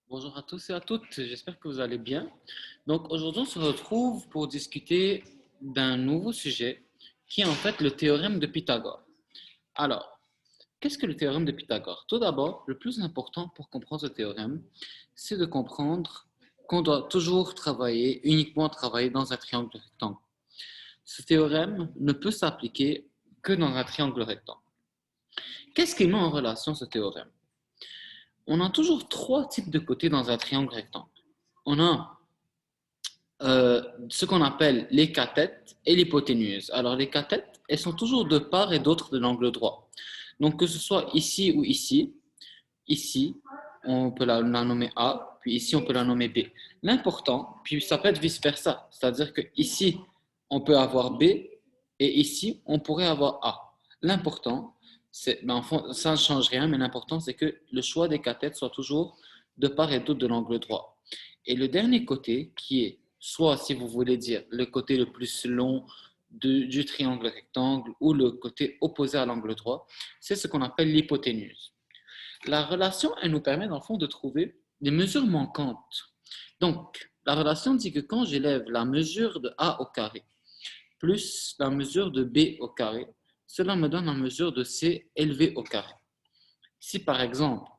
Bonjour à tous et à toutes, j'espère que vous allez bien. Donc aujourd'hui, on se retrouve pour discuter d'un nouveau sujet qui est en fait le théorème de Pythagore. Alors, qu'est-ce que le théorème de Pythagore? Tout d'abord, le plus important pour comprendre ce théorème, c'est de comprendre qu'on doit toujours uniquement travailler dans un triangle rectangle. Ce théorème ne peut s'appliquer que dans un triangle rectangle. Qu'est-ce qui met en relation ce théorème? On a toujours trois types de côtés dans un triangle rectangle. On a ce qu'on appelle les cathètes et l'hypoténuse. Alors, les cathètes, elles sont toujours de part et d'autre de l'angle droit. Donc, que ce soit ici ou ici, on peut la nommer A, puis ici, on peut la nommer B. L'important, puis ça peut être vice-versa, c'est-à-dire que ici, on peut avoir B, et ici, on pourrait avoir A. L'important, en fond, ça ne change rien, mais l'important, c'est que le choix des cathètes soit toujours de part et d'autre de l'angle droit. Et le dernier côté, qui est soit, si vous voulez dire, le côté le plus long du triangle rectangle ou le côté opposé à l'angle droit, c'est ce qu'on appelle l'hypoténuse. La relation, elle nous permet dans le fond de trouver des mesures manquantes. Donc, la relation dit que quand j'élève la mesure de A au carré plus la mesure de B au carré, cela me donne la mesure de C élevée au carré. Si par exemple,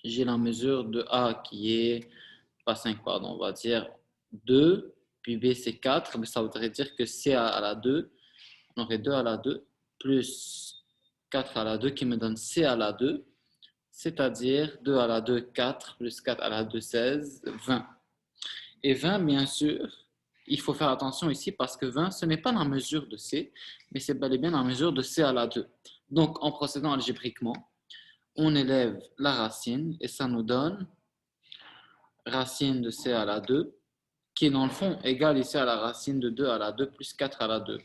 j'ai la mesure de A qui est, pas 5, pardon, on va dire 2, puis B c'est 4, mais ça voudrait dire que C à la 2, on aurait 2 à la 2, plus 4 à la 2 qui me donne C à la 2, c'est-à-dire 2 à la 2, 4, plus 4 à la 2, 16, 20. Et 20, bien sûr, il faut faire attention ici parce que 20, ce n'est pas la mesure de C, mais c'est bel et bien la mesure de C à la 2. Donc, en procédant algébriquement, on élève la racine et ça nous donne racine de C à la 2, qui est dans le fond égale ici à la racine de 2 à la 2 plus 4 à la 2.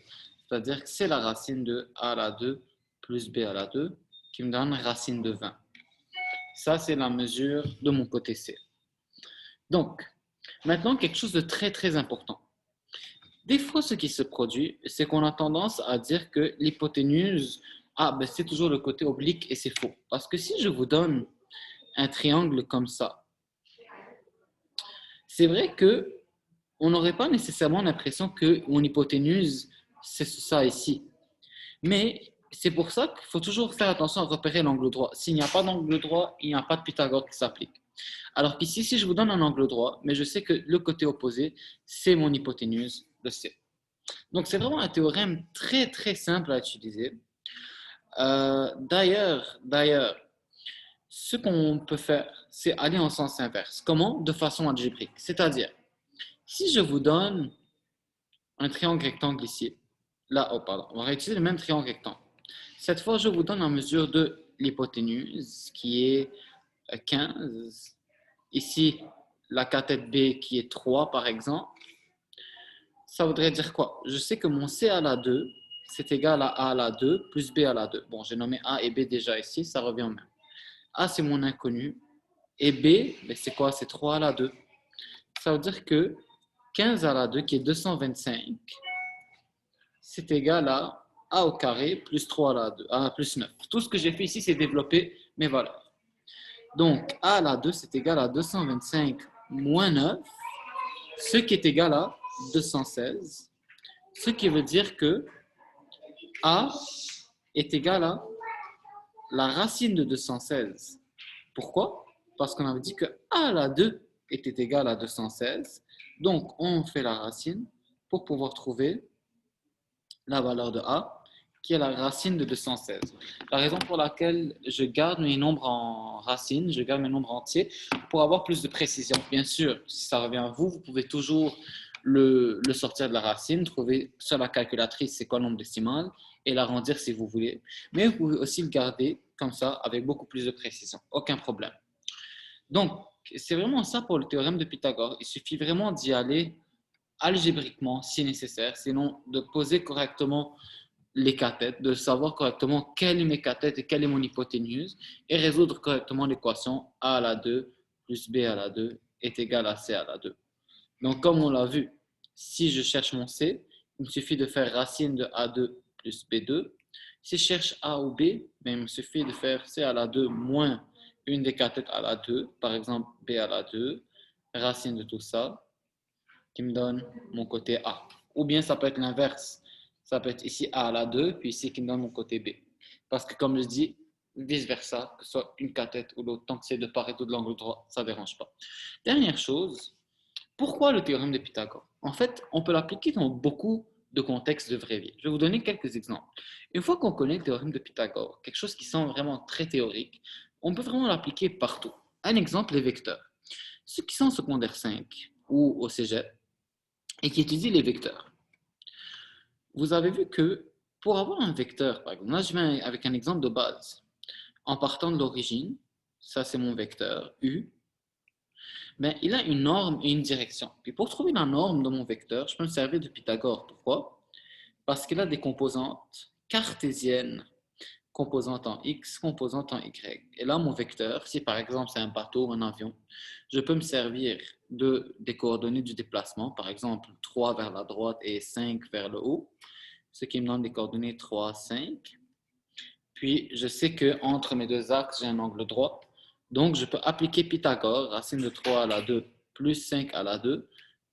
C'est-à-dire que c'est la racine de A à la 2 plus B à la 2 qui me donne racine de 20. Ça, c'est la mesure de mon côté C. Donc, maintenant, quelque chose de très, très important. Des fois, ce qui se produit, c'est qu'on a tendance à dire que l'hypoténuse, c'est toujours le côté oblique et c'est faux. Parce que si je vous donne un triangle comme ça, c'est vrai que on n'aurait pas nécessairement l'impression que mon hypoténuse, c'est ça ici. Mais c'est pour ça qu'il faut toujours faire attention à repérer l'angle droit. S'il n'y a pas d'angle droit, il n'y a pas de Pythagore qui s'applique. Alors qu'ici, si je vous donne un angle droit, mais je sais que le côté opposé, c'est mon hypoténuse de C. Donc c'est vraiment un théorème très très simple à utiliser. D'ailleurs, ce qu'on peut faire, c'est aller en sens inverse. Comment? De façon algébrique. C'est-à-dire, si je vous donne un triangle rectangle ici, là, oh pardon, on va réutiliser le même triangle rectangle. Cette fois, je vous donne la mesure de l'hypoténuse qui est 15. Ici, la cathète B qui est 3 par exemple. Ça voudrait dire quoi? Je sais que mon C à la 2, c'est égal à A à la 2 plus B à la 2. Bon, j'ai nommé A et B déjà ici, ça revient au même. A, c'est mon inconnu. Et B, c'est quoi? C'est 3 à la 2. Ça veut dire que 15 à la 2, qui est 225, c'est égal à A au carré plus 3 à la 2, plus 9. Tout ce que j'ai fait ici, c'est développer mes valeurs. Donc, A à la 2, c'est égal à 225 moins 9, ce qui est égal à 216. Ce qui veut dire que A est égal à la racine de 216. Pourquoi? Parce qu'on avait dit que A à la 2 était égal à 216. Donc, on fait la racine pour pouvoir trouver la valeur de A, qui est la racine de 216. La raison pour laquelle je garde mes nombres en racine, je garde mes nombres entiers, pour avoir plus de précision. Bien sûr, si ça revient à vous, vous pouvez toujours le sortir de la racine, trouver sur la calculatrice c'est quoi le nombre décimal et l'arrondir si vous voulez. Mais vous pouvez aussi le garder comme ça avec beaucoup plus de précision. Aucun problème. Donc, c'est vraiment ça pour le théorème de Pythagore. Il suffit vraiment d'y aller algébriquement si nécessaire, sinon de poser correctement les cathètes, de savoir correctement quelle est mes cathètes et quelle est mon hypoténuse et résoudre correctement l'équation A à la 2 plus B à la 2 est égal à C à la 2. Donc, comme on l'a vu, si je cherche mon C, il me suffit de faire racine de A2 plus B2. Si je cherche A ou B, ben, il me suffit de faire C à la 2 moins une des cathètes à la 2, par exemple B à la 2, racine de tout ça, qui me donne mon côté A. Ou bien ça peut être l'inverse. Ça peut être ici A à la 2, puis ici qui me donne mon côté B. Parce que comme je dis, vice-versa, que ce soit une cathète ou l'autre, tant que c'est de part et d'autre de l'angle droit, ça ne dérange pas. Dernière chose, pourquoi le théorème de Pythagore? En fait, on peut l'appliquer dans beaucoup de contextes de vraie vie. Je vais vous donner quelques exemples. Une fois qu'on connaît le théorème de Pythagore, quelque chose qui semble vraiment très théorique, on peut vraiment l'appliquer partout. Un exemple, les vecteurs. Ceux qui sont en secondaire 5 ou au cégep et qui étudient les vecteurs, vous avez vu que pour avoir un vecteur, par exemple, là je viens avec un exemple de base. En partant de l'origine, ça c'est mon vecteur U, ben, il a une norme et une direction. Puis pour trouver la norme de mon vecteur, je peux me servir de Pythagore. Pourquoi? Parce qu'il a des composantes cartésiennes, composantes en X, composantes en Y. Et là, mon vecteur, si par exemple c'est un bateau ou un avion, je peux me servir des coordonnées du déplacement, par exemple 3 vers la droite et 5 vers le haut, ce qui me donne des coordonnées 3, 5. Puis, je sais qu'entre mes deux axes, j'ai un angle droit. Donc, je peux appliquer Pythagore, racine de 3 à la 2 plus 5 à la 2,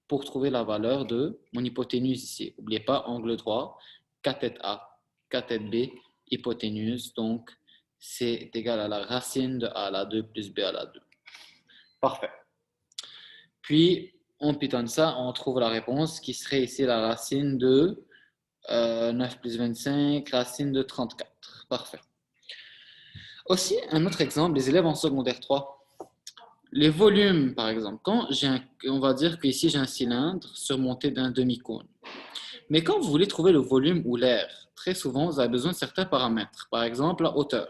pour trouver la valeur de mon hypoténuse ici. N'oubliez pas, angle droit, cathète A, cathète B, hypoténuse. Donc, c'est égal à la racine de A à la 2 plus B à la 2. Parfait. Puis, on pitonne ça, on trouve la réponse qui serait ici la racine de 9 plus 25, racine de 34. Parfait. Aussi, un autre exemple, les élèves en secondaire 3. Les volumes, par exemple, on va dire qu'ici j'ai un cylindre surmonté d'un demi-cône. Mais quand vous voulez trouver le volume ou l'air, très souvent, vous avez besoin de certains paramètres. Par exemple, la hauteur.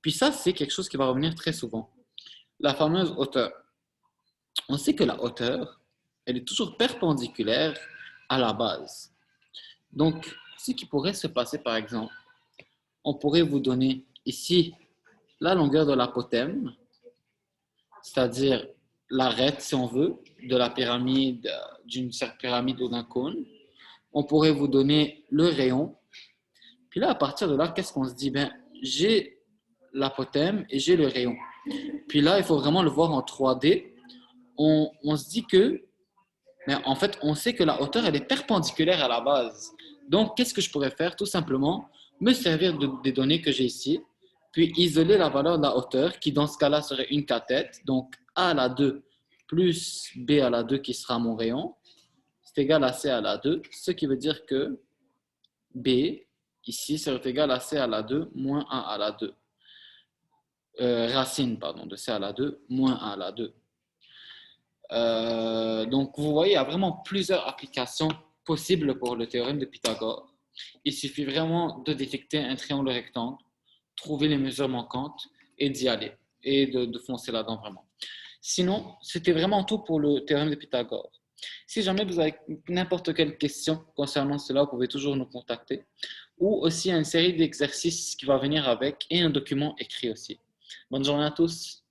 Puis ça, c'est quelque chose qui va revenir très souvent. La fameuse hauteur. On sait que la hauteur, elle est toujours perpendiculaire à la base. Donc, ce qui pourrait se passer, par exemple, on pourrait vous donner ici la longueur de l'apothème, c'est-à-dire l'arête, si on veut, de la pyramide, d'une pyramide ou d'un cône. On pourrait vous donner le rayon. Puis là, à partir de là, qu'est-ce qu'on se dit? Ben, j'ai l'apothème et j'ai le rayon. Puis là, il faut vraiment le voir en 3D. On se dit que, mais en fait, on sait que la hauteur, elle est perpendiculaire à la base. Donc, qu'est-ce que je pourrais faire? Tout simplement, me servir des données que j'ai ici, puis isoler la valeur de la hauteur, qui dans ce cas-là serait une cathète, donc A à la 2 plus B à la 2 qui sera mon rayon, c'est égal à C à la 2, ce qui veut dire que B, ici, serait égal à C à la 2 moins A à la 2. Racine, pardon, de C à la 2 moins A à la 2. Donc, vous voyez, il y a vraiment plusieurs applications possibles pour le théorème de Pythagore. Il suffit vraiment de détecter un triangle rectangle, trouver les mesures manquantes et d'y aller, et de foncer là-dedans vraiment. Sinon, c'était vraiment tout pour le théorème de Pythagore. Si jamais vous avez n'importe quelle question concernant cela, vous pouvez toujours nous contacter. Ou aussi une série d'exercices qui va venir avec et un document écrit aussi. Bonne journée à tous.